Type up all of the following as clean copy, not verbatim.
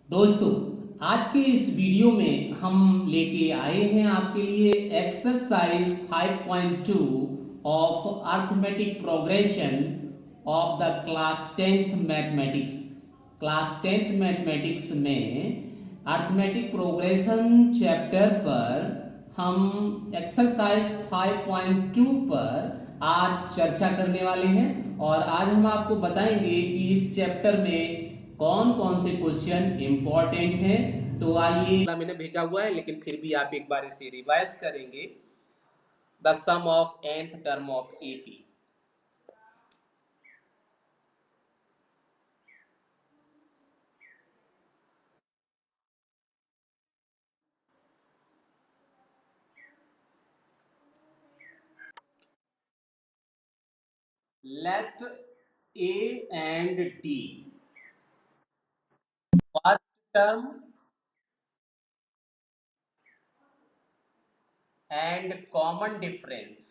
दोस्तों, आज के इस वीडियो में हम लेके आए हैं आपके लिए exercise 5.2 of arithmetic progression of the class 10th mathematics. Class 10th mathematics में अर्थमेटिक प्रोग्रेशन चैप्टर पर हम एक्सरसाइज 5.2 पर आज चर्चा करने वाले हैं और आज हम आपको बताएंगे कि इस चैप्टर में कौन कौन से क्वेश्चन इंपॉर्टेंट हैं। तो आइए, मैंने भेजा हुआ है लेकिन फिर भी आप एक बार इसे रिवाइज करेंगे। The sum of nth term of AP. Let a and d first term and common difference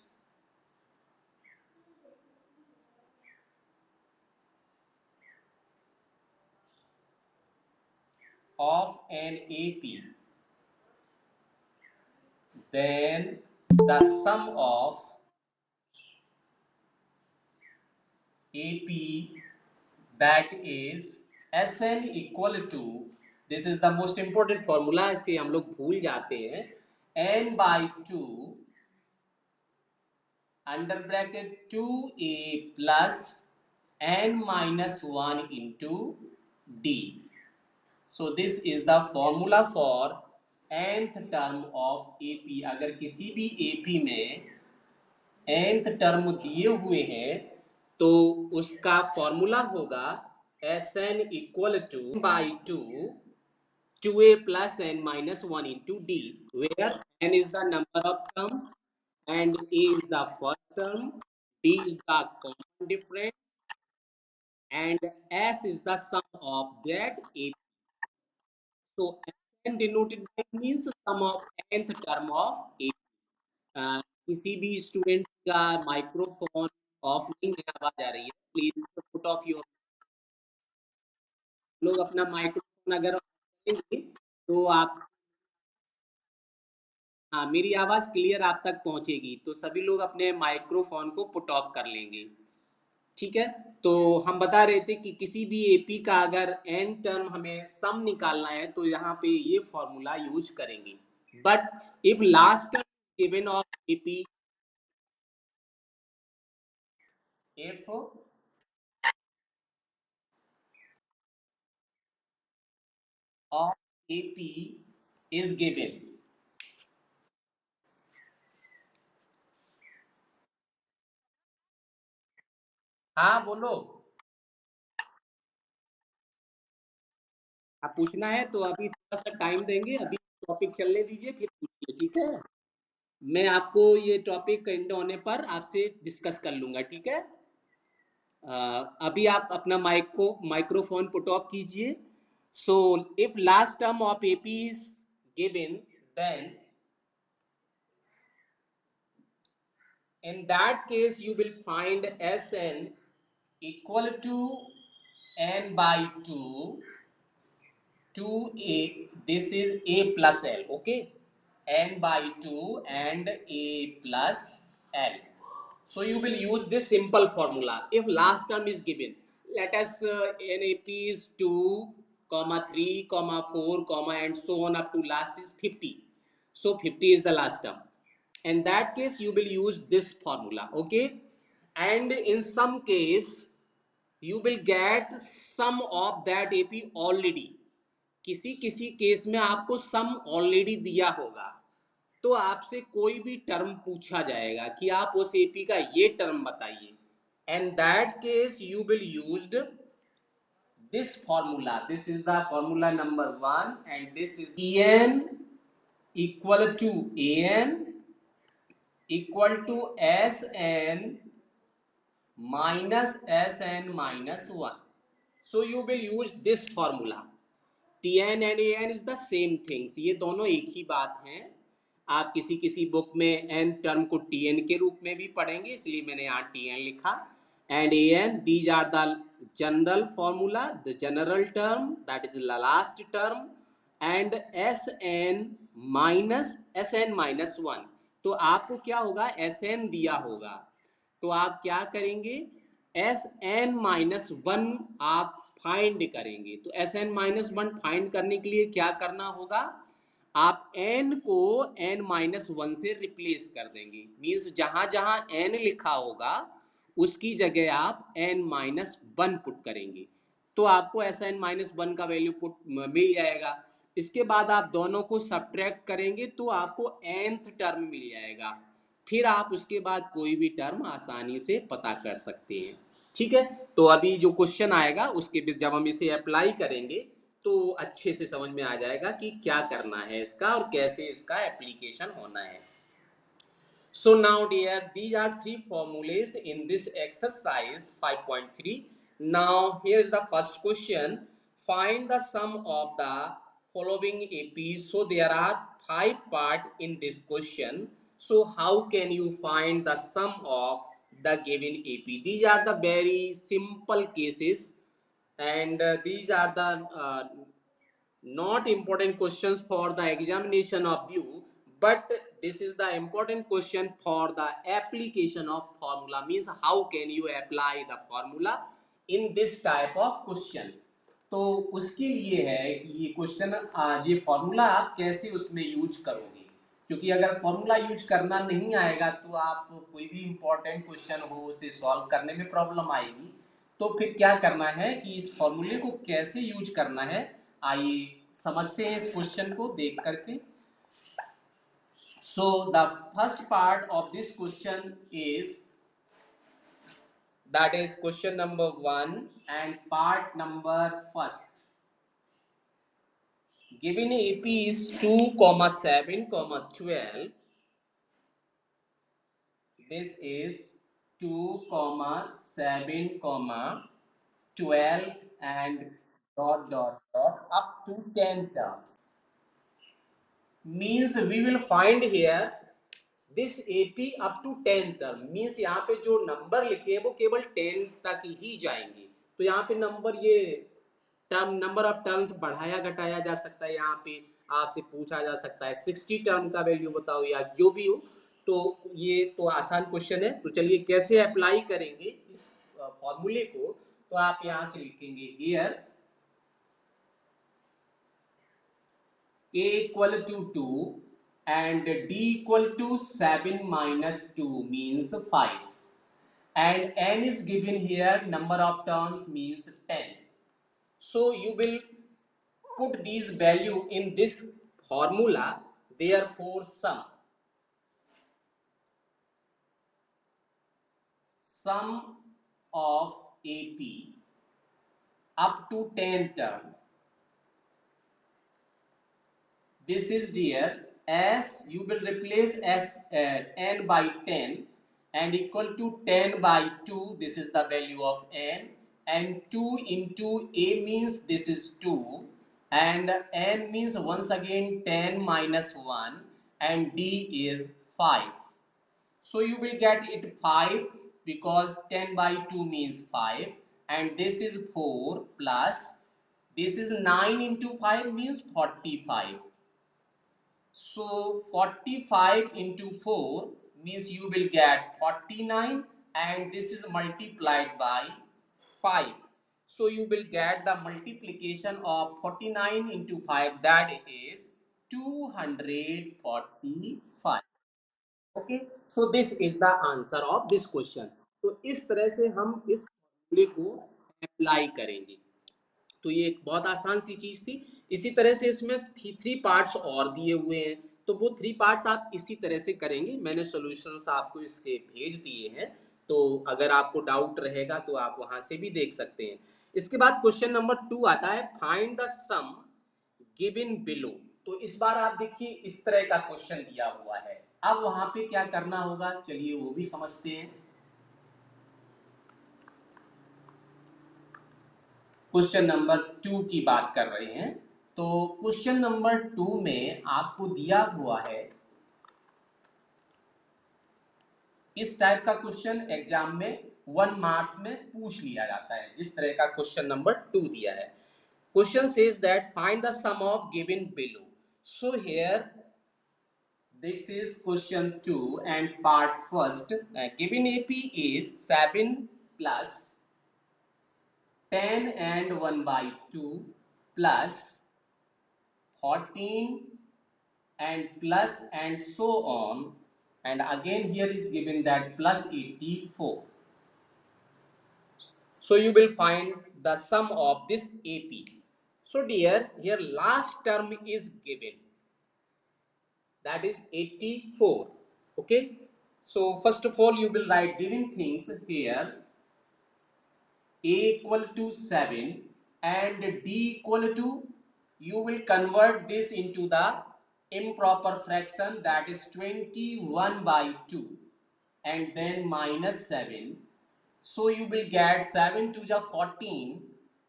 of an AP, then the sum of AP, that is Sn equal to, this is the most important formula, इसे हम लोग भूल जाते हैं, n by 2 under bracket 2a plus n minus 1 into d. So this is the formula for nth term of AP. अगर किसी भी AP में nth टर्म दिए हुए हैं तो उसका फॉर्मूला होगा Sn equal to by 2a plus n minus 1 into d, where n is the number of terms and a is the first term, d is the common difference, and s is the sum of that AP. So n denoted by means sum of nth term of AP. किसी भी student का microphone of नहीं है, आवाज आ रही है, please put off your, लोग अपना माइक्रोफोन अगर ऑफ करेंगे तो आप, हाँ मेरी आवाज क्लियर आप तक पहुंचेगी तो सभी लोग अपने माइक्रोफोन को पुट ऑफ कर लेंगे। ठीक है, तो हम बता रहे थे कि किसी भी एपी का अगर एन टर्म हमें सम निकालना है तो यहाँ पे ये फॉर्मूला यूज करेंगे। But if last term given of AP, if of AP is given, हाँ बोलो, आप पूछना है तो अभी थोड़ा सा टाइम देंगे, अभी टॉपिक चलने दीजिए फिर पूछिए, ठीक है। मैं आपको ये टॉपिक एंड होने पर आपसे डिस्कस कर लूंगा, ठीक है। अभी आप अपना माइक्रोफोन पुट ऑफ कीजिए। So if last term of AP is given, then in that case you will find Sn equal to n by 2a, this is a plus l, okay, n by 2 and a plus l. So you will use this simple formula if last term is given. Let us NAP is 2, 3, 4, and so on up to last is 50. So 50 is the last term. In that case, you will use this formula, okay? And in some case, you will get sum of that AP already. किसी किसी case में आपको सम already दिया होगा तो आपसे कोई भी टर्म पूछा जाएगा कि आप उस एपी का ये टर्म बताइए, and that case you will used this formula, this is the formula number 1 and this is en equal to an equal to Sn minus Sn minus 1. So you will use this formula. Tn and an is the same things, ये दोनों एक ही बात हैं। आप किसी किसी book में n term को tn के रूप में भी पढ़ेंगे, इसलिए मैंने यहाँ tn लिखा, and an, these are the general formula, the general term, that is the last term, and Sn minus 1. तो आपको क्या होगा, Sn दिया होगा, तो आप क्या करेंगे, Sn माइनस 1 आप फाइंड करेंगे। तो Sn माइनस 1 फाइंड करने के लिए क्या करना होगा, आप n को n माइनस 1 से रिप्लेस कर देंगे। मीन्स जहां जहां n लिखा होगा उसकी जगह आप n माइनस 1 पुट करेंगे, तो आपको ऐसा n माइनस 1 का वैल्यू पुट मिल जाएगा। इसके बाद आप दोनों को सब्ट्रैक्ट करेंगे तो आपको nth टर्म मिल जाएगा। फिर आप उसके बाद कोई भी टर्म आसानी से पता कर सकते हैं। ठीक है, तो अभी जो क्वेश्चन आएगा उसके बीच जब हम इसे अप्लाई करेंगे तो अच्छे से समझ में आ जाएगा कि क्या करना है इसका और कैसे इसका एप्लीकेशन होना है। So now dear, these are three formulas in this exercise 5.3. Now here is the first question. Find the sum of the following APs. So there are 5 parts in this question. So how can you find the sum of the given AP? These are the very simple cases, and these are the not important questions for the examination of you, but this is the important question for the application of formula, means how can you apply the formula in this type of question. तो उसके लिए है कि ये question, ये formula आप कैसे उसमें यूज करोगे, क्योंकि अगर फॉर्मूला यूज करना नहीं आएगा तो आप कोई भी इंपॉर्टेंट क्वेश्चन हो उसे सॉल्व करने में प्रॉब्लम आएगी। तो फिर क्या करना है कि इस फॉर्मूले को कैसे यूज करना है, आइए समझते हैं इस क्वेश्चन को देख करके। So the first part of this question is, that is question number 1 and part number first. Given AP is 2, 7, 12. This is 2, 7, 12 and dot dot dot up to 10 terms. Means we will find here this AP up to 10 term, means यहाँ पे जो number लिखे हैं वो केवल 10 तक ही जाएंगे। तो यहाँ पे नंबर, ये टर्म, नंबर ऑफ टर्म्स बढ़ाया घटाया जा सकता है। यहाँ पे आपसे पूछा जा सकता है 60 टर्म का वैल्यू बताओ या जो भी हो। तो ये तो आसान क्वेश्चन है। तो चलिए कैसे अप्लाई करेंगे इस फॉर्मूले को, तो आप यहाँ से लिखेंगे here A equal to 2 and D equal to 7 minus 2 means 5, and N is given here, number of terms means 10. So you will put these value in this formula, therefore sum of AP up to 10 term. This is dear, as you will replace as n by 10 and equal to 10 by 2, this is the value of n, and 2 into a means this is 2, and n means once again 10 minus 1, and d is 5. So you will get it 5 because 10 by 2 means 5, and this is 4 plus this is 9 into 5 means 45. So 45 into 4 means you will get 49, and this is multiplied by 5. So you will get the multiplication of 49 into 5, that is 245. Okay, so this is the answer of this question. तो इस तरह से हम इस फॉर्मूले को apply करेंगे। तो ये एक बहुत आसान सी चीज थी। इसी तरह से इसमें 3 पार्ट्स और दिए हुए हैं, तो वो 3 पार्ट्स आप इसी तरह से करेंगे। मैंने सॉल्यूशंस आपको इसके भेज दिए हैं, तो अगर आपको डाउट रहेगा तो आप वहां से भी देख सकते हैं। इसके बाद क्वेश्चन नंबर 2 आता है, find the sum given below. तो इस बार आप देखिए इस तरह का क्वेश्चन दिया हुआ है। अब वहां पे क्या करना होगा, चलिए वो भी समझते हैं। क्वेश्चन नंबर 2 की बात कर रहे हैं। तो क्वेश्चन नंबर 2 में आपको दिया हुआ है इस टाइप का क्वेश्चन एग्जाम में 1 मार्क्स में पूछ लिया जाता है, जिस तरह का क्वेश्चन नंबर 2 दिया है. Question says that find the sum of given below. So here this is question 2 and part first. Given AP is 7 plus 10 and 1 by 2 plus 14 and plus and so on, and again here is given that plus 84. So you will find the sum of this AP. So dear, here last term is given, that is 84. Okay, so first of all you will write given things here. A equal to 7 and D equal to, you will convert this into the improper fraction, that is 21 by 2 and then minus 7. So you will get 7 to the 14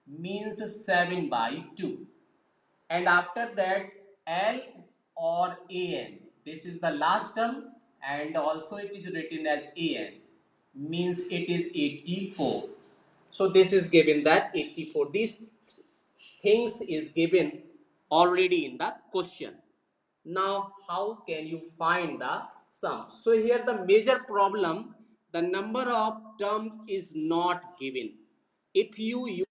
means 7 by 2, and after that L or AN, this is the last term, and also it is written as AN, means it is 84. So this is given that 84. These things is given already in the question. Now how can you find the sum? So here the major problem, the number of terms is not given. If you use,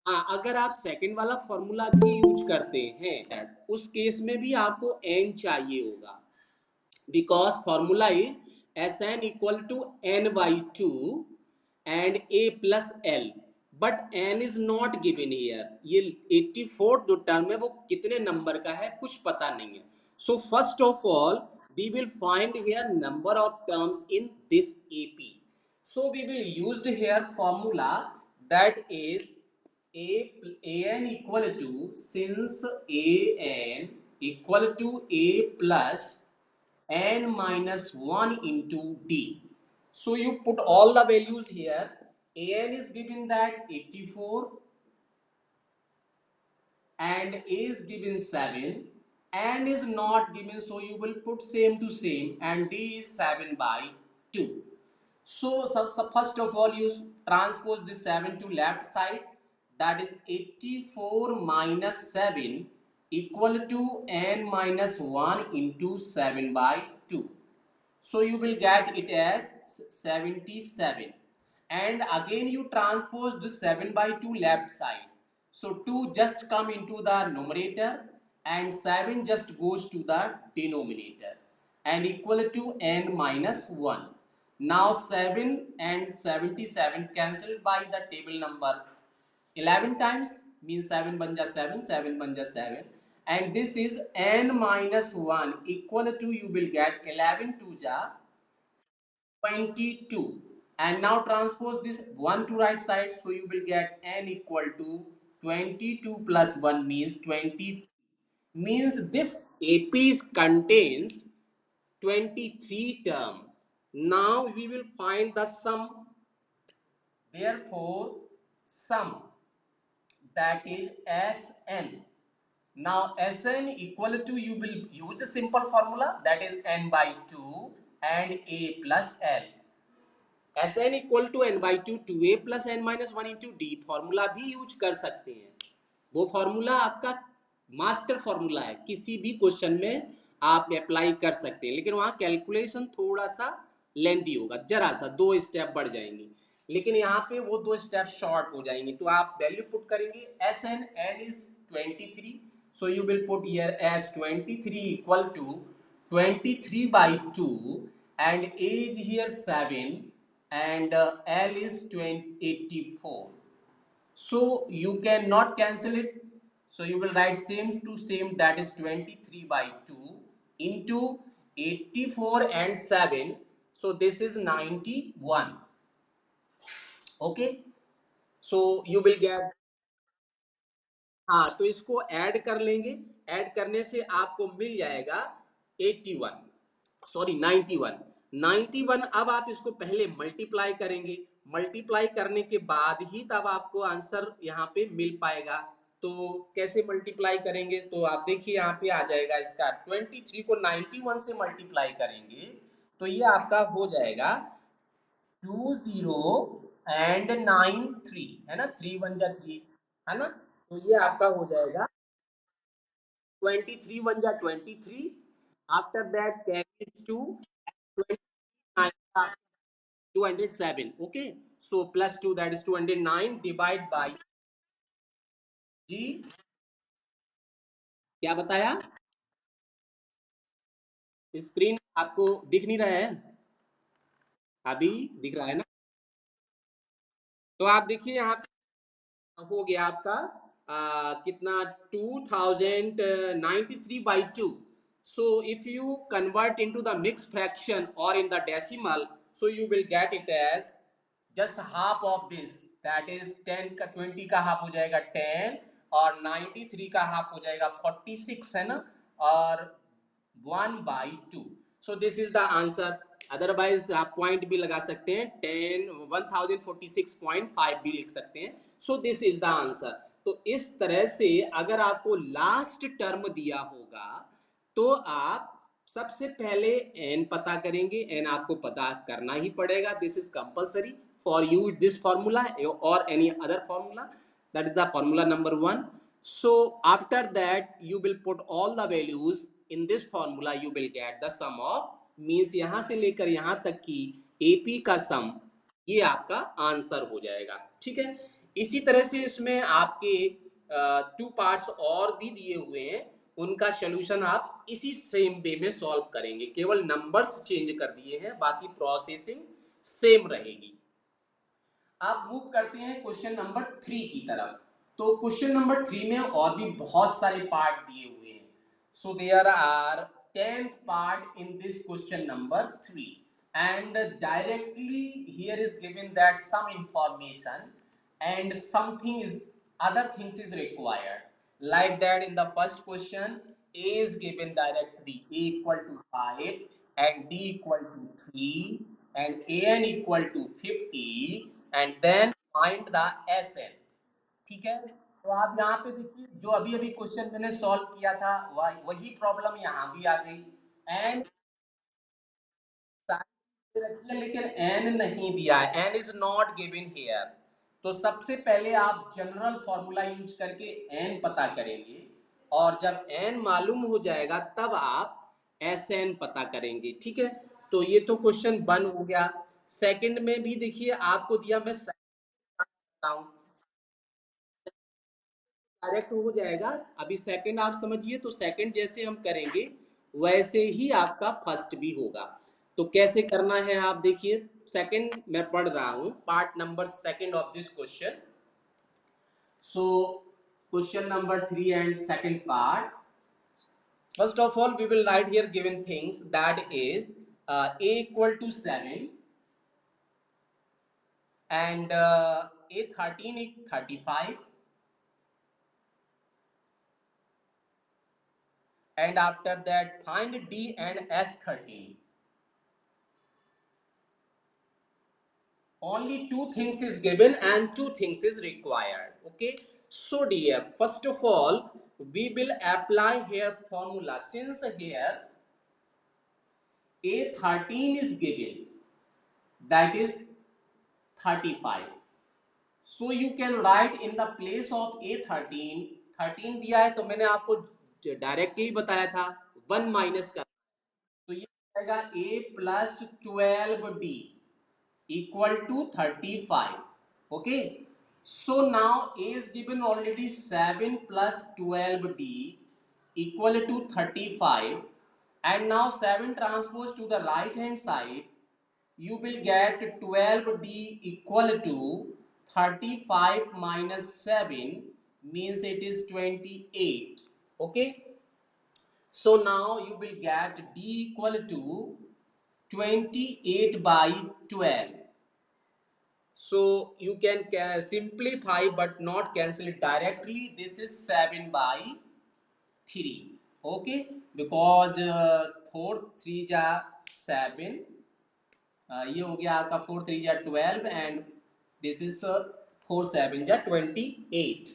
हाँ, अगर आप second वाला formula भी use करते हैं उस case में भी आपको n चाहिए होगा, because formula is Sn equal to n by 2 and a plus l, but n is not given here. ये 84 जो टर्म है वो कितने नंबर का है कुछ पता नहीं है. So first of all we will find here number of terms in this AP. So we will use here formula, that is an equal to, since an equal to a plus n minus 1 into d. So you put all the values here. An is given that 84 and a is given 7, and is not given, so you will put same to same, and d is 7 by 2. So first of all you transpose this 7 to left side, that is 84 minus 7 equal to n minus 1 into 7 by 2. So you will get it as 77, and again you transpose the 7 by 2 left side. So 2 just come into the numerator and 7 just goes to the denominator, and equal to n minus 1. Now 7 and 77 cancelled by the table number 11 times, means 7 banja 7, 7 banja 7, and this is n minus 1 equal to, you will get 11 to ja 22, and now transpose this 1 to right side, so you will get n equal to 22 plus 1 means 20, means this AP contains 23 term. Now we will find the sum. Therefore sum, that is Sn. Now Sn equal to, you will use the simple formula, that is n by 2 and a plus l. Sn equal to n by 2 2a plus n minus 1 into d formula भी use कर सकते हैं. वो formula आपका master formula है, किसी भी question में आप अप्लाई कर सकते हैं, लेकिन वहां कैलकुलेशन थोड़ा सा लेंथी होगा, जरा सा 2 स्टेप बढ़ जाएंगे, लेकिन यहाँ पे वो 2 स्टेप शॉर्ट हो जाएंगे. तो आप वैल्यू पुट करेंगे Sn, n is 23, so you will put here as 23 equal to 23 by 2, and a is here 7, and L is 84. So you cannot cancel it, so you will write same to same, that is 23 by 2 into 84 and 7, so this is 91. Okay, so you will get, हाँ तो इसको add कर लेंगे, add करने से आपको मिल जाएगा 81, sorry 91. 91 अब आप इसको पहले मल्टीप्लाई करेंगे, मल्टीप्लाई करने के बाद ही तब आपको आंसर यहाँ पे मिल पाएगा. तो कैसे मल्टीप्लाई करेंगे, तो आप देखिए यहाँ पे आ जाएगा इसका 23 को 91 से मल्टीप्लाई करेंगे तो ये आपका हो जाएगा 20 एंड 93 है ना, 3 1 जा 3 है ना, तो ये आपका हो जाएगा 23 1 जा 23, after that carries 2, 29 207, okay, so plus 2, that is 209, divide by g, क्या बताया, स्क्रीन आपको दिख नहीं रहा है, अभी दिख रहा है ना, तो आप देखिए यहाँ हो गया आपका कितना 2093/2. So if you convert into the mixed fraction or in the decimal, so you will get it as just half of this, that is 10 का 20 का हाफ हो जाएगा 10 और 93 का हाफ हो जाएगा 46 है ना, और 1/2. So this is the answer, otherwise आप पॉइंट भी लगा सकते हैं, 1046.5 भी लिख सकते हैं. So this is the answer. तो इस तरह से अगर आपको लास्ट टर्म दिया होगा तो आप सबसे पहले एन पता करेंगे, एन आपको पता करना ही पड़ेगा, this is compulsory for you this formula और any other formula, that is the formula number 1. So after that you will put all the values in this formula, you will get the sum of, means यहां से लेकर यहां तक की AP का सम, ये आपका आंसर हो जाएगा. ठीक है, इसी तरह से इसमें आपके 2 पार्ट्स और भी दिए हुए हैं, उनका सोल्यूशन आप इसी सेम वे में सॉल्व करेंगे, केवल नंबर्स चेंज कर दिए हैं, बाकी प्रोसेसिंग सेम रहेगी. आप मूव करते हैं क्वेश्चन नंबर 3 की तरफ. तो क्वेश्चन नंबर 3 में और भी बहुत सारे पार्ट दिए हुए हैं. So there are 10th part in this question number 3, and directly here is given that sum information and something is other things is required, like that in the first question a is given directly, a equal to 5 and b equal to 3 and an equal to 50 and then find the sn. ठीक है, तो आप यहाँ पे देखिए जो अभी अभी क्वेश्चन मैंने सॉल्व किया था वही प्रॉब्लम यहाँ भी आ गई, एंड रखिए लेकिन एन नहीं दिया है, n is not given here. तो सबसे पहले आप जनरल फॉर्मूला यूज करके एन पता करेंगे, और जब एन मालूम हो जाएगा तब आप एस एन पता करेंगे. ठीक है, तो ये तो क्वेश्चन 1 हो गया. सेकंड में भी देखिए आपको दिया, मैं डायरेक्ट हो जाएगा. अभी सेकंड आप समझिए, तो सेकंड जैसे हम करेंगे वैसे ही आपका फर्स्ट भी होगा. तो कैसे करना है आप देखिए, सेकंड मैं पढ़ रहा हूं, part number second of this question. So question number 3 and second part. First of all we will write here given things, that is a equal to 7 and a13 is 35, and after that find d and s13. Only 2 things is given and 2 things is required. Okay, so dear, first of all we will apply here formula. Since here a13 is given, that is 35, so you can write in the place of a13, 13 दिया है तो मैंने आपको directly बताया था 1 minus का, तो ये आएगा a plus 12b equal to 35. Okay, so now a is given already 7 plus 12d equal to 35, and now 7 transpose to the right hand side, you will get 12d equal to 35 minus 7, means it is 28. Okay, so now you will get d equal to 28/12. So you can simplify but not cancel it directly. This is 7/3. Okay, because 4 3 जा 7, ये हो गया आपका 4 3 जा 12 and this is 4 7 जा 28.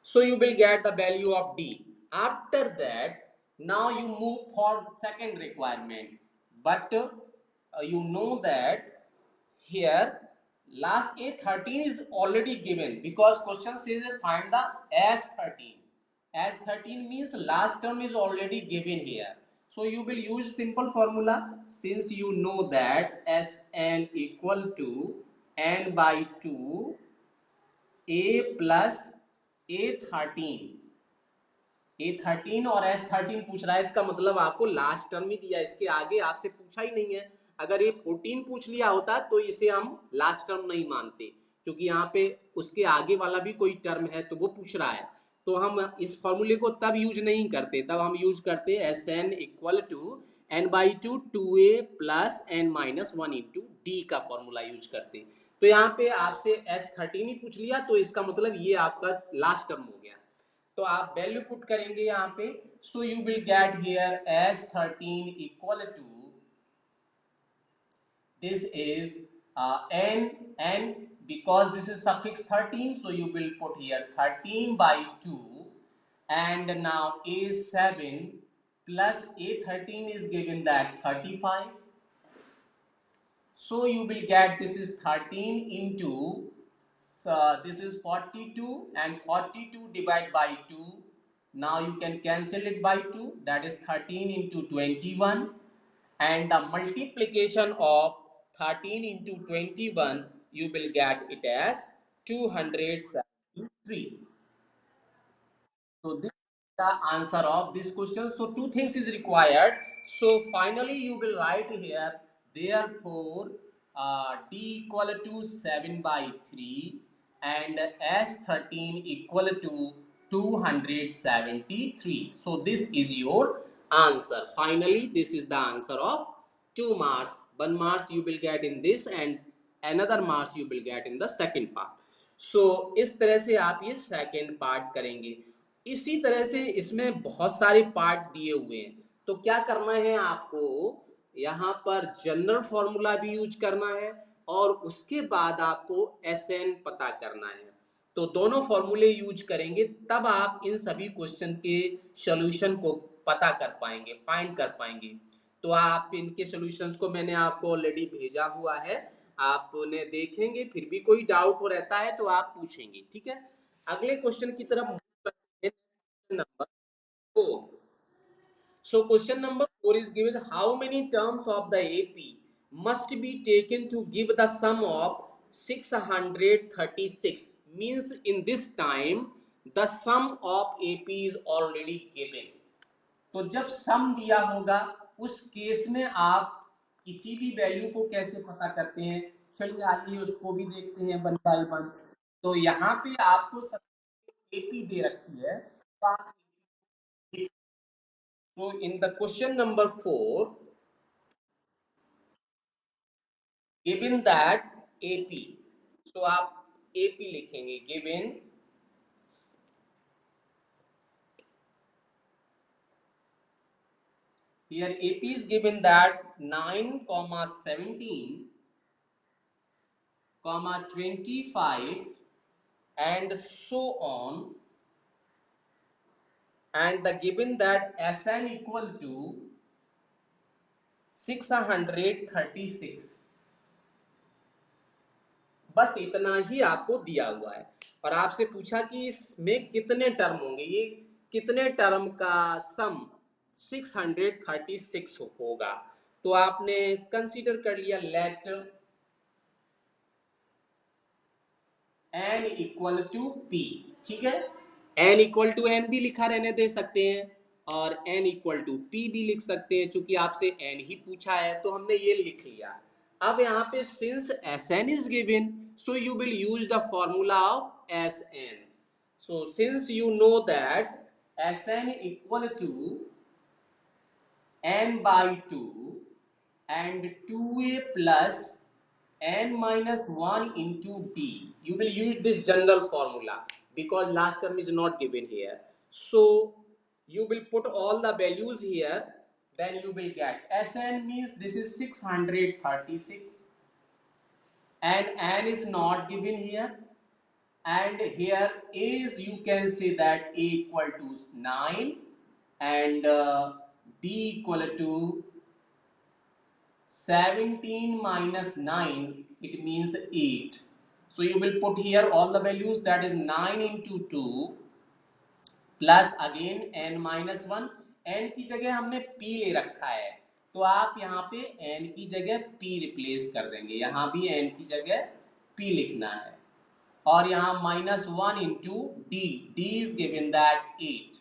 So you will get the value of d. After that now you move for second requirement, but you know that here last A13 is already given because question says find the S13. S13 means last term is already given here. So you will use simple formula since you know that Sn equal to n by 2 A plus A13 A13 और S13 पूछ रहा है, इसका मतलब आपको last term ही दिया, इसके आगे आपसे पूछा ही नहीं है। अगर ये 14 पूछ लिया होता तो इसे हम लास्ट टर्म नहीं मानते, क्योंकि यहाँ पे उसके आगे वाला भी कोई टर्म है तो वो पूछ रहा है, तो हम इस फॉर्मूले को तब यूज नहीं करते, तब हम यूज करते S n equal to n by two two a plus n minus one into d का फॉर्मूला यूज करते। तो यहाँ पे आपसे S13 ही पूछ लिया तो इसका मतलब ये आपका लास्ट टर्म हो गया, तो आप वैल्यू पुट करेंगे यहाँ पे। So you will get here S13 equal to this is n because this is suffix 13, so you will put here 13 by 2, and now A7 plus A13 is given that 35, so you will get this is 13 into this is 42 and 42 divided by 2, now you can cancel it by 2, that is 13 into 21, and the multiplication of 13 into 21 you will get it as 273. So this is the answer of this question. So two things is required. So finally you will write here, therefore D equal to 7 by 3 and S13 equal to 273. So this is your answer. Finally this is the answer of 2 marks. 1 marks you will get in this and another marks you will get in the second part. So इस तरह से आप ये second part करेंगे। इसी तरह से इसमें बहुत सारे पार्ट दिए हुए हैं, तो क्या करना है आपको, यहाँ पर जनरल फॉर्मूला भी यूज करना है और उसके बाद आपको एसएन पता करना है। तो दोनों फॉर्मूले यूज करेंगे तब आप इन सभी क्वेश्चन के सॉल्यूशन को पता कर पाएंगे, फाइंड कर पाएंगे। तो आप इनके सॉल्यूशंस को मैंने आपको ऑलरेडी भेजा हुआ है, आप उन्हें देखेंगे, फिर भी कोई डाउट हो रहता है तो आप पूछेंगे, ठीक है। अगले क्वेश्चन की तरफ number 4. So question number 4 is given, how many terms of the AP must be taken to give the sum of 636, means in this time the sum of AP is already given। तो जब सम दिया होगा उस case में आप किसी भी value को कैसे पता करते हैं, चलिए आइए उसको भी देखते हैं वन बाय वन। तो यहाँ पे आपको एपी दे रखी है, तो in the question number 4 given that AP, तो आप एपी लिखेंगे given here AP is given that 9, 17, 25 and so on, and the given that SN equal to 636, बस इतना ही आपको दिया हुआ है। और आपसे पूछा कि इसमें कितने टर्म होंगे, ये कितने टर्म का सम 636 होगा, तो आपने कंसीडर कर लिया let n equal to p, ठीक है। n इक्वल टू n भी लिखा रहने दे सकते हैं और n इक्वल टू p भी लिख सकते हैं, चूंकि आपसे n ही पूछा है तो हमने ये लिख लिया। अब यहाँ पे since Sn is given, so you will use the formula of Sn. So since you know that Sn equal to n by 2 and 2a plus n minus 1 into d, you will use this general formula because last term is not given here. So you will put all the values here, then you will get Sn means this is 636 and n is not given here, and here is you can say that a equal to 9 and d equal to 17 minus 9, it means 8. So you will put here all the values, that is 9 into 2 plus again n minus 1. n की जगह हमने p ले रखा है, तो आप यहाँ पे n की जगह p रिप्लेस कर देंगे, यहाँ भी n की जगह p लिखना है, और यहाँ -1 into D, D is given that 8.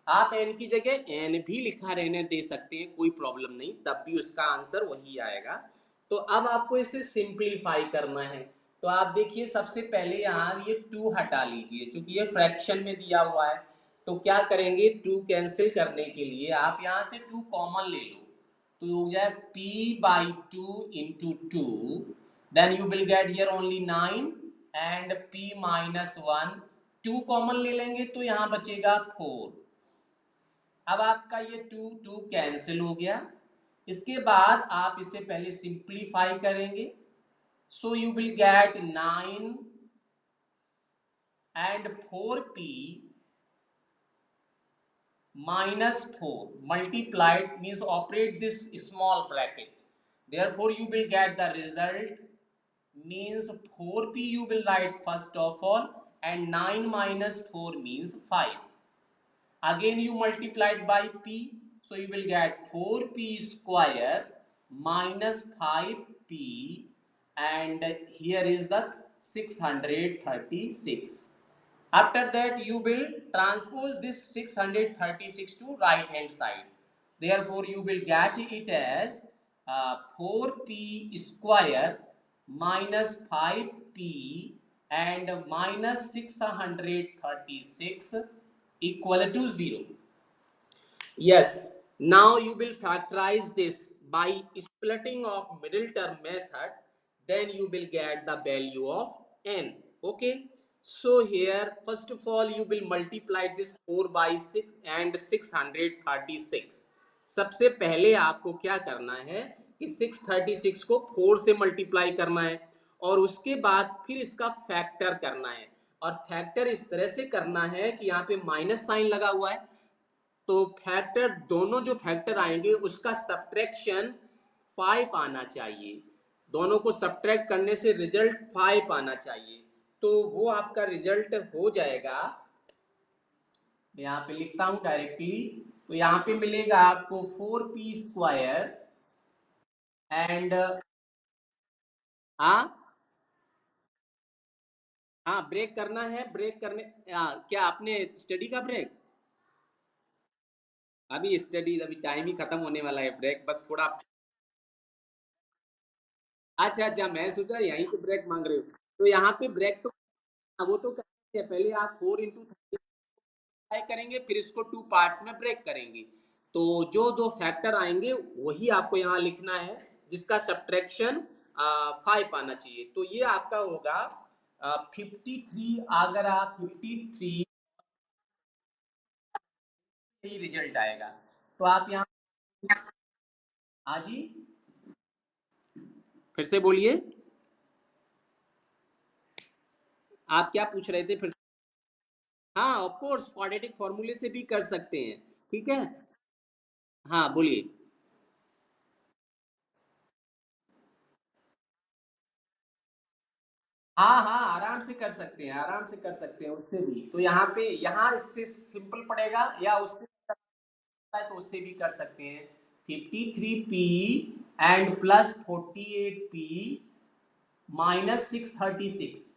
आप n की जगह n भी लिखा रहने दे सकते हैं, कोई प्रॉब्लम नहीं, तब भी उसका आंसर वही आएगा. तो अब आपको इसे सिंप्लीफाई करना है. तो आप देखिए सबसे पहले यहाँ ये 2 हटा लीजिए, क्योंकि ये फ्रैक्शन में दिया हुआ है. तो क्या करेंगे, 2 कैंसिल करने के लिए आप यहाँ से 2 कॉमन ले लो, तो हो जाए p/2 into 2. Then you will get here only 9 and p-1. 2 common ले लेंगे तो यहाँ बचेगा 4. अब आपका ये 2 कैंसिल हो गया. इसके बाद आप इसे पहले सिंप्लीफाई करेंगे. सो you will gate 9 and 4p -4 multiplied, means operate this small bracket. Therefore you will get the result, means 4p you will write first of all, and 9 minus 4 means 5. Again you multiplied by p, so you will get 4p square minus 5p, and here is the 636. After that you will transpose this 636 to right hand side. Therefore you will get it as 4p square minus 5p and minus 636 equal to 0. Yes, now you will factorize this by splitting of middle term method. Then you will get the value of n. Okay. So here first of all you will multiply this 4 by 6 and 636. सबसे पहले आपको क्या करना है कि 636 को 4 से multiply करना है, और उसके बाद फिर इसका फैक्टर करना है. और फैक्टर इस तरह से करना है कि यहाँ पे माइनस साइन लगा हुआ है, तो फैक्टर दोनों जो फैक्टर आएंगे उसका सब्ट्रैक्शन 5 आना चाहिए. दोनों को सब्ट्रैक्ट करने से रिजल्ट 5 आना चाहिए. तो वो आपका रिजल्ट हो जाएगा, यहाँ पे लिखता हूं डायरेक्टली. तो यहाँ पे मिलेगा आपको 4p स्क्वायर एंड हाँ ब्रेक करना है. ब्रेक करने क्या आपने स्टडी का ब्रेक? अभी स्टडी अभी टाइम ही खत्म होने वाला है, ब्रेक बस थोड़ा. अच्छा मैं सोचा यहीं पे ब्रेक मांग रहे हो. तो यहाँ पे ब्रेक तो वो तो करेंगे, पहले आप 4 into 30 करेंगे, फिर इसको 2 पार्ट्स में ब्रेक करेंगे. तो जो 2 फैक्टर आएंगे वही आपको यहाँ लिखना है, जिसका सब्ट्रैक्शन 5 आना चाहिए. तो ये आपका होगा 53. अगर आप 53 ही रिजल्ट आएगा. तो आप यहाँ हाँ जी फिर से बोलिए, आप क्या पूछ रहे थे फिर? हाँ ऑफ कोर्स क्वाड्रेटिक फॉर्मूले से भी कर सकते हैं. ठीक है, हाँ बोलिए. हाँ आराम से कर सकते हैं, आराम से कर सकते हैं उससे भी. तो यहाँ पे यहाँ इससे सिंपल पड़ेगा, या उससे है तो उससे भी कर सकते हैं. 53p and plus 48p minus 636.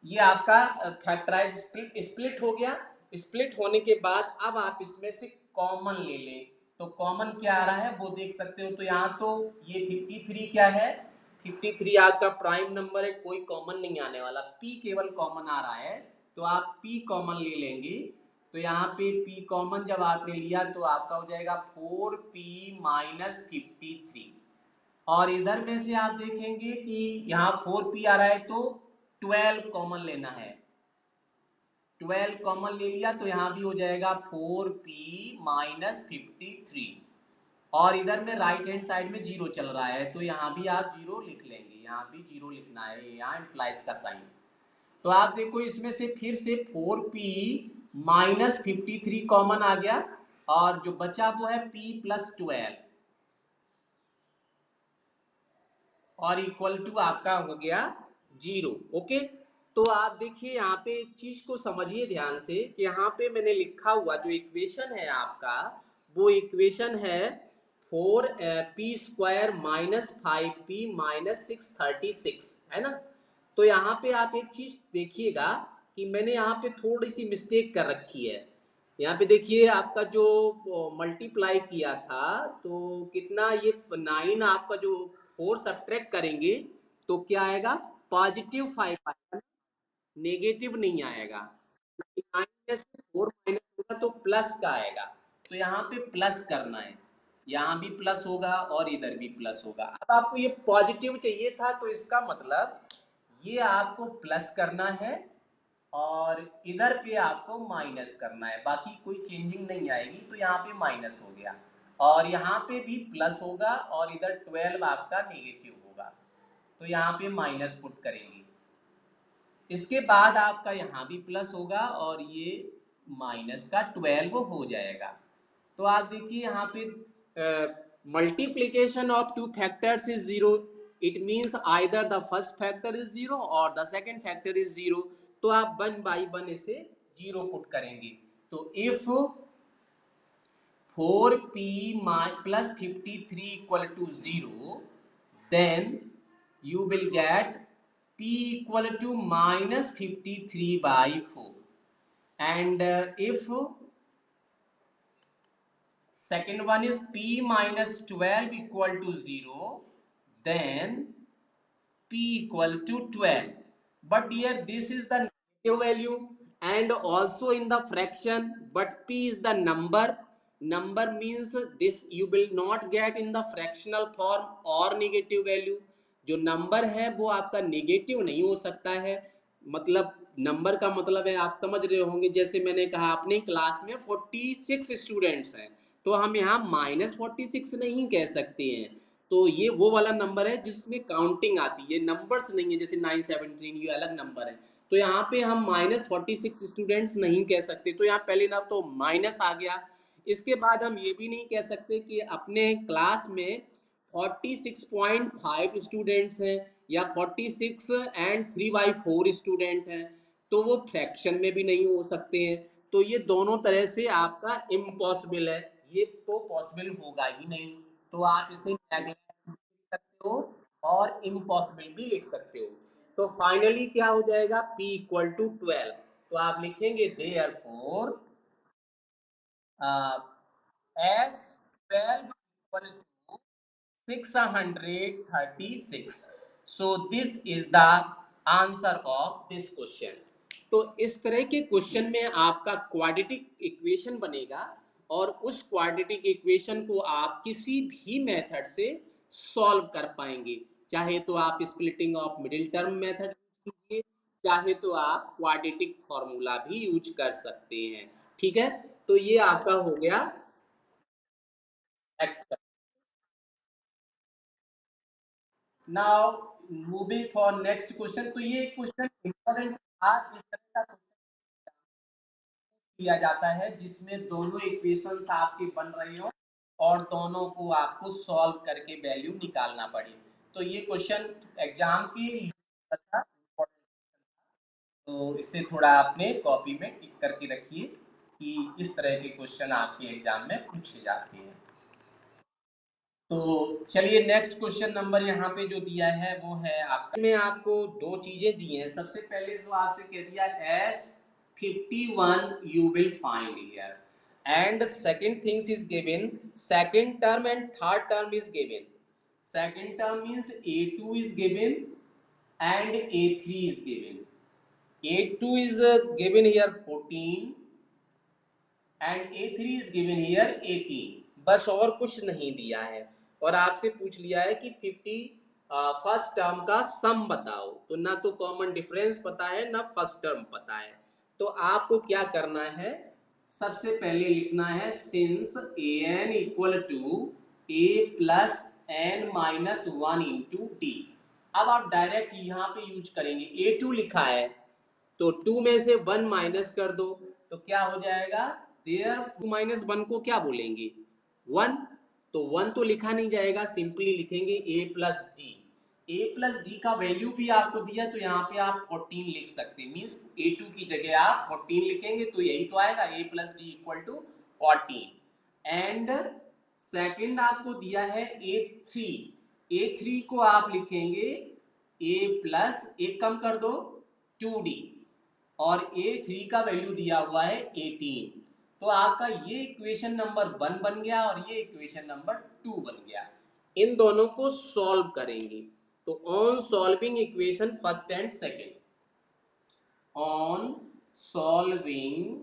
ये आपका फैक्टराइज स्प्लिट हो गया. स्प्लिट होने के बाद अब आप इसमें से कॉमन ले लें. तो कॉमन क्या आ रहा है वो देख सकते हो. तो यहाँ तो ये 53 क्या है, 53 आपका प्राइम नंबर है, कोई कॉमन नहीं आने वाला. p केवल कॉमन आ रहा है, तो आप p कॉमन ले लेंगे. तो यहाँ पे p कॉमन जब आपने लिया तो आपका हो जाएगा 4p माइनस 53. और इधर में से आप देखेंगे कि यहाँ 4p आ रहा है, तो 12 कॉमन लेना है. 12 कॉमन ले लिया तो यहाँ भी हो जाएगा 4p माइनस 53. और इधर में राइट हैंड साइड में 0 चल रहा है, तो यहाँ भी आप 0 लिख लेंगे. यहाँ भी 0 लिखना है, यहाँ इम्प्लाइज का साइन. तो आप देखो इसमें से फिर से 4p माइनस 53 कॉमन आ गया, और जो बचा वो है p प्लस 12. और इक्वल टू आपका हो गया 0। ओके, तो आप देखिए यहाँ पे एक चीज को समझिए ध्यान से कि यहाँ पे मैंने लिखा हुआ जो इक्वेशन है आपका, वो इक्वेशन है 4p² माइनस 5p माइनस 636, है ना। तो यहाँ पे आप एक चीज देखिएगा कि मैंने यहाँ पे थोड़ी सी मिस्टेक कर रखी है। यहाँ पे देखिए आपका जो मल्टीप्लाई किया था तो कितना, ये 9 आपका जो 4 सब्ट्रैक्ट करेंगे तो क्या आएगा, +5 आएगा, नेगेटिव नहीं आएगा। 9 में से 4 माइनस होगा तो प्लस का आएगा। तो यहाँ पे प्लस करना है, यहाँ भी प्लस होगा और इधर भी प्लस होगा। अब आपको ये पॉजिटिव चाहिए था तो इसका मतलब ये आपको प्लस करना है और इधर पे आपको माइनस करना है, बाकी कोई चेंजिंग नहीं आएगी। तो यहाँ पे माइनस हो गया और यहाँ पे भी प्लस होगा और इधर 12 आपका नेगेटिव होगा, तो यहाँ पे माइनस पुट करेंगे। इसके बाद आपका यहाँ भी प्लस होगा और ये माइनस का 12 हो जाएगा। तो आप देखिए यहाँ पे multiplication of two factors is 0, it means either the first factor is 0 और द सेकेंड फैक्टर इज 0। तो आप 1 बाई 1 इसे 0 पुट करेंगे। तो if 4p plus 53 equal to 0, then you will get p equal to minus 53 by 4. And if second one is p minus 12 equal to 0, then p equal to 12. But here this is the negative value and also in the fraction, but p is the number. Number means this you will not get in the fractional form or negative value. जो number है वो आपका negative नहीं हो सकता है। मतलब number का मतलब है, आप समझ रहे होंगे, जैसे मैंने कहा अपने क्लास में 46 स्टूडेंट्स हैं तो हम यहाँ -46 नहीं कह सकते हैं। तो ये वो वाला नंबर है जिसमें काउंटिंग आती है, नंबर्स नहीं है, जैसे 917 ये अलग नंबर है। तो यहाँ पे हम -46 स्टूडेंट्स नहीं कह सकते, तो यहाँ पहले ना तो माइनस आ गया। इसके बाद हम ये भी नहीं कह सकते कि अपने क्लास में 46.5 स्टूडेंट्स हैं या 46 एंड 3/4 स्टूडेंट हैं, तो वो फ्रैक्शन में भी नहीं हो सकते हैं। तो ये दोनों तरह से आपका इम्पॉसिबल है, ये तो पॉसिबल होगा ही नहीं। तो आप इसे नेगलेक्ट लिख सकते हो और इम्पॉसिबल भी लिख सकते हो। तो फाइनली क्या हो जाएगा, p इक्वल टू 12। तो आप लिखेंगे therefore S12 equal to 636. So this is the answer of this question. तो इस तरह के क्वेश्चन में आपका क्वाड्रेटिक इक्वेशन बनेगा और उस क्वाड्रेटिक इक्वेशन को आप किसी भी मेथड से सॉल्व कर पाएंगे। चाहे तो आप splitting of middle term method कीजिए, चाहे तो आप क्वाड्रेटिक फॉर्मूला भी यूज कर सकते हैं। ठीक है, तो ये आपका हो गया exercise. Now moving for next question. तो ये क्वेश्चन इंपॉर्टेंट था, इस तरह का किया जाता है जिसमें दोनों इक्वेशंस आपके बन रहे हो और दोनों को आपको सॉल्व करके वैल्यू निकालना पड़े। तो ये क्वेश्चन एग्जाम के लिए था, तो इसे थोड़ा आपने कॉपी में टिक करके रखिए कि इस तरह के क्वेश्चन आपके एग्जाम में पूछे जाते हैं। तो चलिए नेक्स्ट क्वेश्चन नंबर यहाँ पे जो दिया है वो है आपका, में आपको दो चीजें दी हैं। सबसे पहले जो आपसे कह दिया S51 you will find here, and second things is given, second term and third term is given. Second term means A2 is given and A3 is given. A2 is given here 14 and A3 is given here 18, बस और कुछ नहीं दिया है। और आपसे पूछ लिया है कि 50 फर्स्ट टर्म का सम बताओ, तो ना तो कॉमन डिफरेंस पता है ना फर्स्ट टर्म पता है। तो आपको क्या करना है, सबसे पहले लिखना है since an equal to a plus n minus 1 into d. अब आप डायरेक्ट यहाँ पे यूज करेंगे, A2 लिखा है तो 2 में से 1 माइनस कर दो तो क्या हो जाएगा, देयर 2 माइनस 1 को क्या बोलेंगे, 1। तो 1 तो लिखा नहीं जाएगा, सिंपली लिखेंगे a plus D. a plus D का वैल्यू भी आपको दिया, तो यहाँ पे आप 14 लिख सकते हैं, मीन्स a2 की जगह आप 14 लिखेंगे तो यही तो आएगा, a plus d equal to 14। And second आपको दिया है a3, a3 को आप लिखेंगे a प्लस, एक कम कर दो 2d, और a3 का वैल्यू दिया हुआ है 18। तो आपका ये इक्वेशन नंबर 1 बन गया और ये इक्वेशन नंबर 2 बन गया। इन दोनों को सॉल्व करेंगे, तो on solving equation first and second, on solving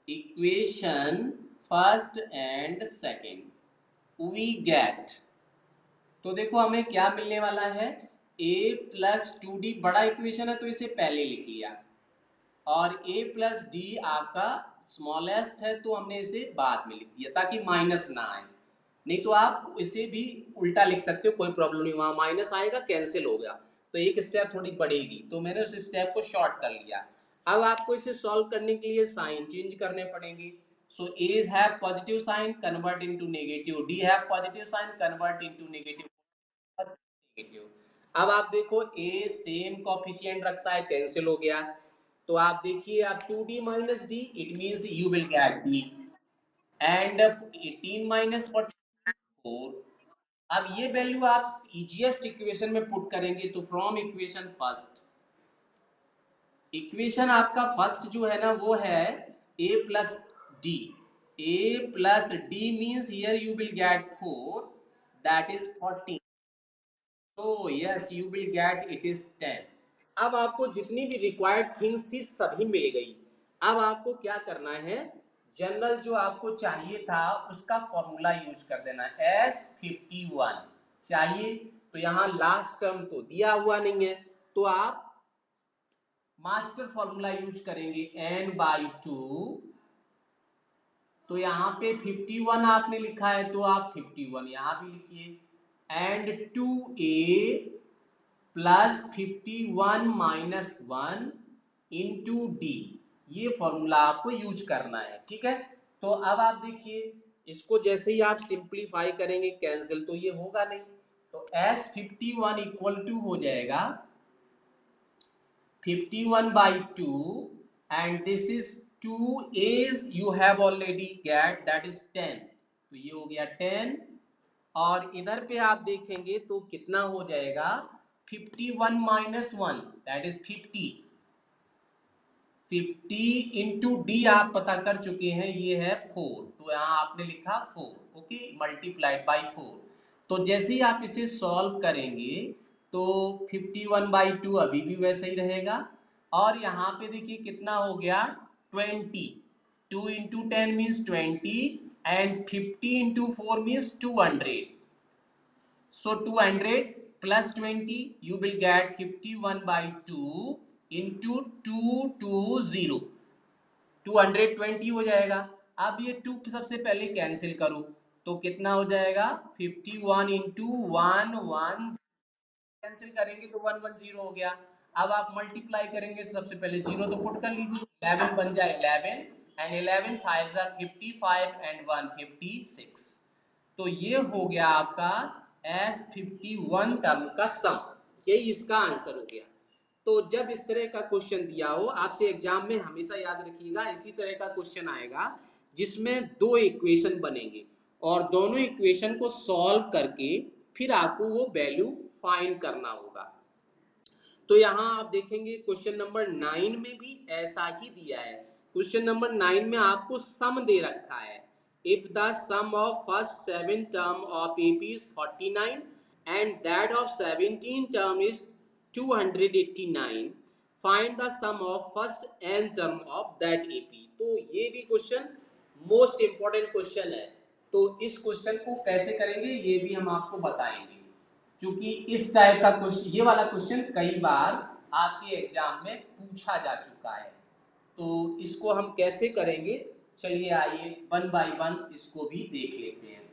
equation first and second we get, तो देखो हमें क्या मिलने वाला है, a प्लस 2d बड़ा इक्वेशन है तो इसे पहले लिख लिया, और a प्लस डी आपका स्मॉलेस्ट है तो हमने इसे बाद में लिख दिया ताकि माइनस ना आए। नहीं तो आप इसे भी उल्टा लिख सकते हो, कोई प्रॉब्लम नहीं, वहां माइनस आएगा कैंसिल हो गया तो एक स्टेप थोड़ी बढ़ेगी, तो मैंने उस स्टेप को शॉर्ट कर लिया। अब आपको इसे सॉल्व करने के लिए साइन चेंज करने पड़ेंगे। So a have positive sign convert into negative, d have positive sign convert into negative. अब आप देखो a सेम कोएफिशिएंट रखता है, कैंसिल हो गया, तो आप देखिए अब 2d minus D, it means you will gate d, and 18 minus 44। अब ये वैल्यू आप इजीएस्ट इक्वेशन में पुट करेंगे, तो फ्रॉम इक्वेशन फर्स्ट, इक्वेशन आपका फर्स्ट जो है ना वो है a plus D, a plus D means here you will gate 4, that is 14, तो yes you will get it is 10। अब आपको जितनी भी रिक्वायर्ड थिंग्स थी सभी मिल गई। अब आपको क्या करना है, जनरल जो आपको चाहिए था उसका फॉर्मूला यूज कर देना, S51 चाहिए, तो यहाँ लास्ट टर्म तो दिया हुआ नहीं है, तो आप मास्टर फॉर्मूला यूज करेंगे n/2, तो यहाँ पे 51 आपने लिखा है तो आप 51 यहाँ भी लिखिए, and 2a plus 51 minus 1 into D, ये फॉर्मूला आपको यूज करना है, ठीक है। तो अब आप देखिए इसको जैसे ही आप सिंप्लीफाई करेंगे कैंसिल तो ये होगा नहीं, तो S51 इक्वल टू हो जाएगा 51/2 and this is 2 is you have already get that is 10, तो ये हो गया 10, और इधर पे आप देखेंगे तो कितना हो जाएगा 51 minus 1 that is 50 into D आप पता कर चुके हैं, ये है 4, तो यहाँ आपने लिखा 4, ओके, मल्टीप्लाइड बाई 4। तो जैसे ही आप इसे सॉल्व करेंगे तो 51/2 अभी भी वैसे ही रहेगा, और यहाँ पे देखिए कितना हो गया 20, 2 into 10 means 20 and 50 into 4 means 200, so 200 plus 20 you will get 51/2 into 220, 220 हो जाएगा। अब ये 2 सबसे पहले कैंसिल करो तो कितना हो जाएगा 51 इंटू 1 कैंसिल करेंगे तो 110 हो गया। अब आप मल्टीप्लाई करेंगे तो सबसे पहले 0 तो पुट कर लीजिए, 11 बन जाए 11 एंड 11 5 55 एंड 1 56, तो ये हो गया आपका S51 टर्म का सम, यही इसका आंसर हो गया। तो जब इस तरह का क्वेश्चन दिया हो आपसे एग्जाम में, हमेशा याद रखिएगा इसी तरह का क्वेश्चन आएगा जिसमें दो इक्वेशन बनेंगे और दोनों इक्वेशन को सॉल्व करके फिर आपको वो वैल्यू फाइंड करना होगा। तो यहाँ आप देखेंगे क्वेश्चन नंबर 9 में भी ऐसा ही दिया है। क्वेश्चन नंबर 9 में आपको सम दे रखा है, if the sum of first 7 term of AP is 49 and that of 17 term is 289, find the sum of first n term of that AP। तो ये भी क्वेश्चन मोस्ट इंपॉर्टेंट क्वेश्चन है, तो इस क्वेश्चन को कैसे करेंगे ये भी हम आपको बताएंगे, क्योंकि इस टाइप का क्वेश्चन, ये वाला क्वेश्चन कई बार आपके एग्जाम में पूछा जा चुका है। तो इसको हम कैसे करेंगे, चलिए आइए 1 बाय 1 इसको भी देख लेते हैं।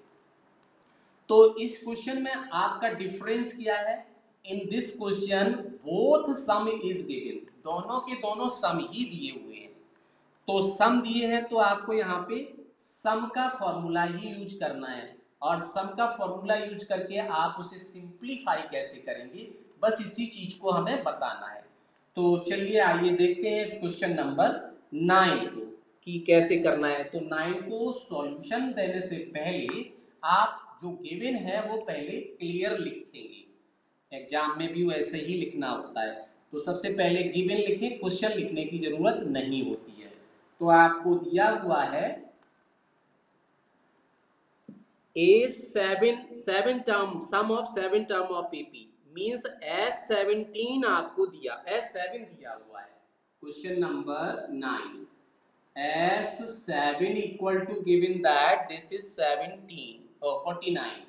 तो इस क्वेश्चन में आपका डिफरेंस क्या है, इन this question both some is given, दोनों के दोनों सम ही दिए हुए हैं। तो सम दिए हैं तो आपको यहाँ पे सम का फॉर्मूला ही यूज करना है। और सम का फॉर्मूला यूज करके आप उसे सिंप्लीफाई कैसे करेंगे, बस इसी चीज को हमें बताना है। तो चलिए आइए देखते हैं इस क्वेश्चन नंबर 9 को कि कैसे करना है। तो 9 को सॉल्यूशन देने से पहले आप जो गिवन है वो पहले क्लियर लिखेंगे, एग्जाम में भी वैसे ही लिखना होता है। तो सबसे पहले गिवन लिखें, क्वेश्चन लिखने की जरूरत नहीं होती है। तो आपको दिया हुआ है A seven term sum of 7 term of AP means S17 आपको दिया, S7 दिया हुआ है। Question number 9, S7 equal to given that this is 17 or 49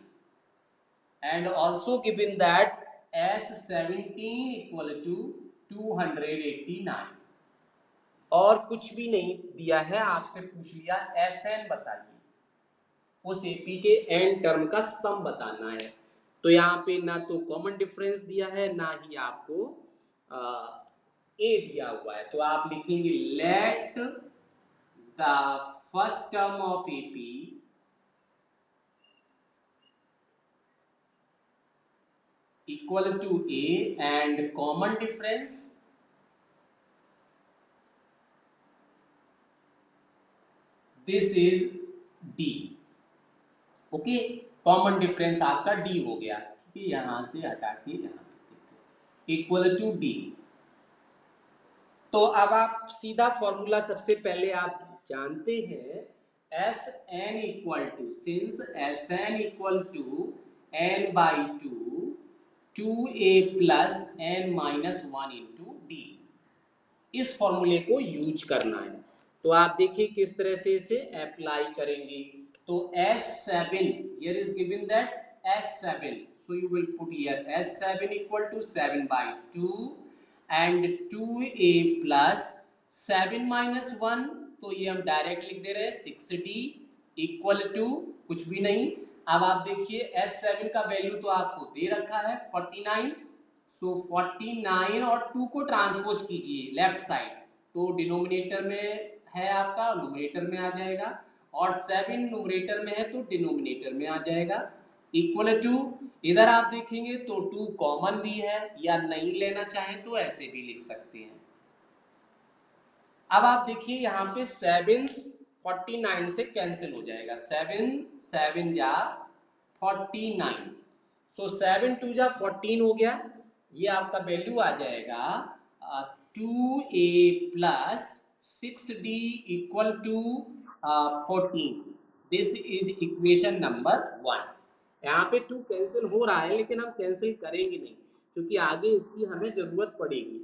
and also given that S17 equal to 289 और कुछ भी नहीं दिया है, आपसे पूछ लिया SN बताइए, उस एपी के एन टर्म का सम बताना है। तो यहाँ पे ना तो कॉमन डिफरेंस दिया है ना ही आपको ए दिया हुआ है। तो आप लिखेंगे let the first term of AP equal to a and common difference this is d. Okay, common difference आपका डी हो गया, ठीक है, यहां से हटा के यहां इक्वल टू डी। तो अब आप सीधा फॉर्मूला सबसे पहले आप जानते हैं, S n equal to, since S n equal to n by two a plus n minus one into d, इस फॉर्मूले को यूज करना है। तो आप देखिए किस तरह से इसे अप्लाई करेंगे। तो S7 here is given that S7, so you will put here S7 equal to 7 by 2 and 2a plus 7 minus 1, तो ये हम डायरेक्ट लिख दे रहे हैं 6d इक्वल टू कुछ भी नहीं। अब आप देखिए S7 का वैल्यू तो आपको दे रखा है 49, सो 49 और 2 को ट्रांसपोज कीजिए लेफ्ट साइड, तो डिनोमिनेटर में है आपका, न्यूमरेटर में आ जाएगा, और 7 न्यूमरेटर में है तो डिनोमिनेटर में आ जाएगा, इक्वल टू, इधर आप देखेंगे तो 2 कॉमन भी है, या नहीं लेना चाहें तो ऐसे भी लिख सकते हैं। अब आप देखिए यहाँ पे 7 49 से कैंसिल हो जाएगा, 7 जा 49, सो 7 2 जा 14 हो गया, ये आपका वैल्यू आ जाएगा 2a plus 6d equal to 14। This is equation number 1। यहाँ पे 2 कैंसिल हो रहा है लेकिन हम कैंसिल करेंगे नहीं क्योंकि आगे इसकी हमें जरूरत पड़ेगी।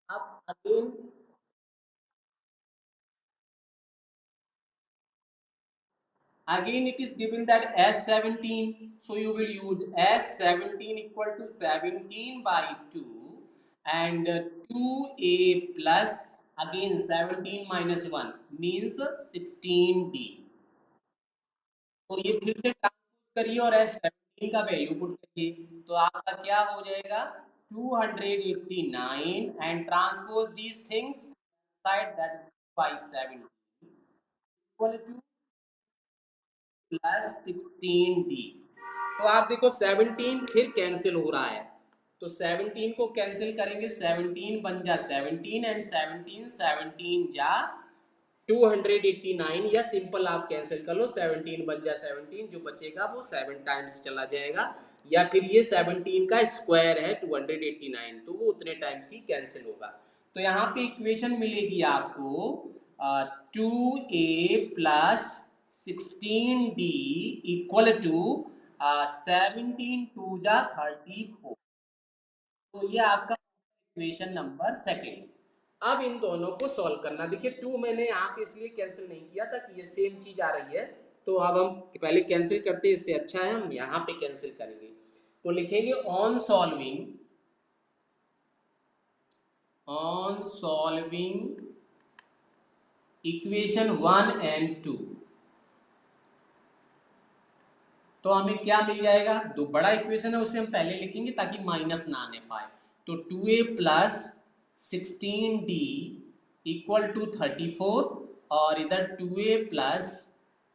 अब again it is given that S17, so you will use S17 equal to 17 by 2 and 2a plus again 17 minus 1 means 16d। तो ये फिर से ट्रांसपोज करिए और S17 का वैल्यू पुट करिए, तो आपका क्या हो जाएगा 289 and transpose these things side, that is by 7 equal two plus 16d। तो आप देखो 17 फिर कैंसिल हो रहा है, तो 17 को कैंसिल करेंगे, 17 बन जा 17 एंड 17 जा 289, या सिंपल आप कैंसिल कर लो, 17 बन जा 17, जो बचेगा वो 7 टाइम्स चला जाएगा, या फिर ये 17 का स्क्वायर है 289, तो वो उतने टाइम्स ही कैंसिल होगा। तो यहाँ पे इक्वेशन मिलेगी आपको 2a plus 16d equal to 17 2 जा 34। तो ये आपका इक्वेशन नंबर 2। अब इन दोनों को सॉल्व करना। देखिए 2 मैंने यहाँ पे इसलिए कैंसिल नहीं किया था कि ये सेम चीज आ रही है, तो अब हम पहले कैंसिल करते हैं, इससे अच्छा है हम यहाँ पे कैंसिल करेंगे। तो लिखेंगे ऑन सॉल्विंग इक्वेशन 1 एंड 2, तो हमें क्या मिल जाएगा, जो बड़ा इक्वेशन है उसे हम पहले लिखेंगे ताकि माइनस ना आने पाए। तो 2a plus 16d equal to 34 और इधर 2a प्लस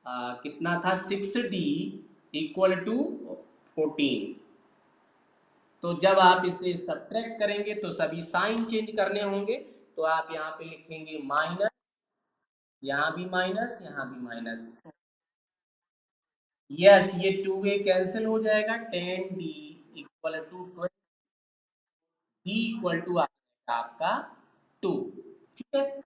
कितना था 6D इक्वल टू 14। तो जब आप इसे सब्ट्रैक्ट करेंगे तो सभी साइन चेंज करने होंगे। तो आप यहाँ पे लिखेंगे माइनस, यहाँ भी माइनस, यहाँ भी माइनस। यस, ये 2A कैंसिल हो जाएगा। 10D equal to 20, D equal to आ जाएगा आपका 2। ठीक है।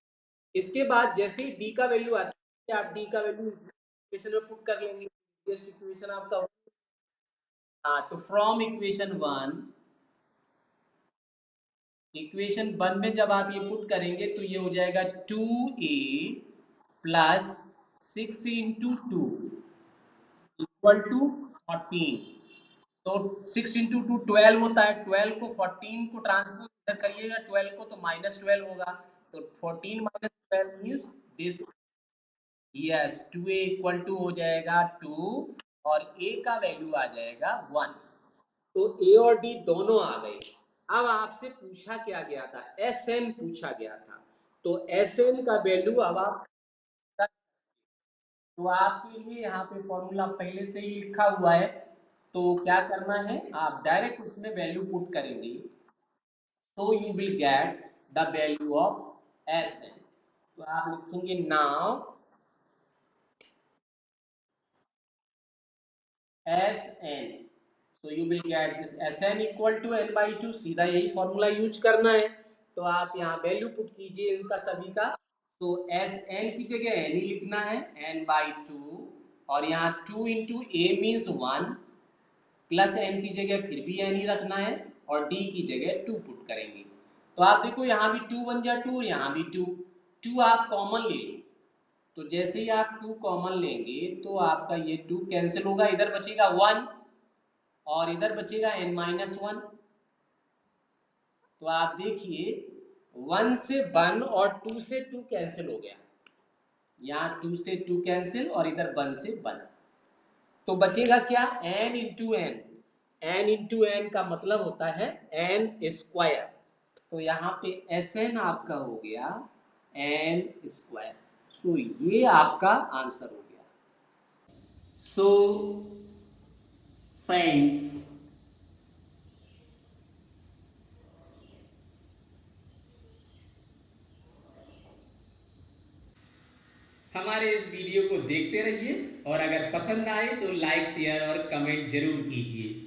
इसके बाद जैसे ही D का वैल्यू आता है, आप D का वैल्यू इक्वेशन में पुट कर लेंगे। इक्वेशन आपका, हाँ, तो फ्रॉम इक्वेशन 1 में जब आप ये पुट करेंगे तो ये हो जाएगा 2A प्लस 6 × 2 इक्वल टू 14। तो 6 × 2 12 होता है। 12 को 14 को ट्रांसपोज इधर करिएगा, 12 को तो -12 होगा। तो 14 - 12 means this. Yes, 2A equal to हो जाएगा 2 और A का वैल्यू आ जाएगा 1। तो A और D दोनों आ गए। अब आपसे पूछा क्या गया था, SN पूछा गया था। तो SN का वैल्यू अब आप, तो आपके लिए यहाँ पे फॉर्मूला पहले से ही लिखा हुआ है। तो क्या करना है, आप डायरेक्ट उसमें वैल्यू पुट करेंगे। so you will get the value of Sn। तो आप लिखेंगे now Sn, so you will get this Sn equal to n/2। सीधा यही फॉर्मूला यूज करना है। तो आप यहाँ वैल्यू पुट कीजिए इनका सभी का। तो Sn की जगह n ही लिखना है, n/2। और यहाँ 2 × A मीन्स 1, प्लस n की जगह फिर भी n ही रखना है, और d की जगह 2 पुट करेंगे। तो आप देखो यहाँ भी 2 बन जा 2 और यहाँ भी 2। 2 आप कॉमन ले लो। तो जैसे ही आप 2 कॉमन लेंगे तो आपका ये 2 कैंसिल होगा, इधर बचेगा 1 और इधर बचेगा n-1। तो आप देखिए 1 से 1 और 2 से 2 कैंसिल हो गया। यहाँ 2 से 2 कैंसिल और इधर 1 से 1। तो बचेगा क्या, n × n। n × n का मतलब होता है n²। तो यहाँ पे Sn आपका हो गया n²। सो ये आपका आंसर हो गया। सो फ्रेंड्स, हमारे इस वीडियो को देखते रहिए और अगर पसंद आए तो लाइक, शेयर और कमेंट जरूर कीजिए।